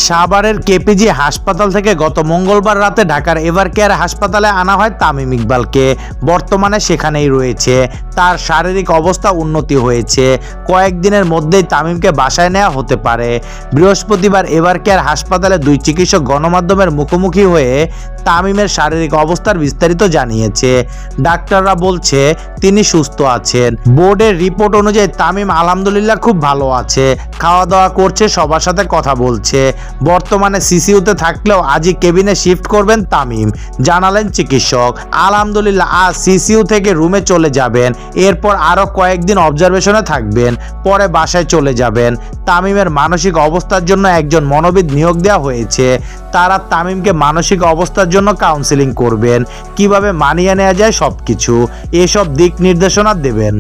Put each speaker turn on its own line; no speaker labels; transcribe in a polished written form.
সাভারের কেপিজি হাসপাতাল থেকে গত মঙ্গলবার রাতে ঢাকার এভারকেয়ার হাসপাতালে আনা হয় তামিম ইকবালকে। বর্তমানে সেখানেই রয়েছে। তার শারীরিক অবস্থা উন্নতি হয়েছে। কয়েকদিনের মধ্যেই তামিমকে বাসায় নেওয়া হতে পারে। বৃহস্পতিবার এভারকেয়ার হাসপাতালে দুই চিকিৎসক গণমাধ্যমের মুখোমুখি হয়ে তামিমের শারীরিক অবস্থার বিস্তারিত জানিয়েছে। ডাক্তাররা বলছে তিনি সুস্থ আছেন। বোর্ডের রিপোর্ট অনুযায়ী তামিম আলহামদুলিল্লাহ খুব ভালো আছে, খাওয়া দাওয়া করছে, সবার সাথে কথা বলছে। বর্তমানে সিসিইউতে থাকলেও আজই কেবিনে শিফট করবেন তামিম, জানালেন চিকিৎসক। আলহামদুলিল্লাহ আজ সিসিইউ থেকে রুমে চলে যাবেন, এরপর আরও কয়েকদিন অবজারভেশনে থাকবেন, পরে বাসায় চলে যাবেন। তামিমের মানসিক অবস্থার জন্য একজন মনোবিদ নিয়োগ দেওয়া হয়েছে। তারা তামিমকে মানসিক অবস্থার জন্য কাউন্সেলিং করবেন, কিভাবে মানিয়ে নেওয়া যায় সবকিছু, এসব দিক নির্দেশনা দেবেন।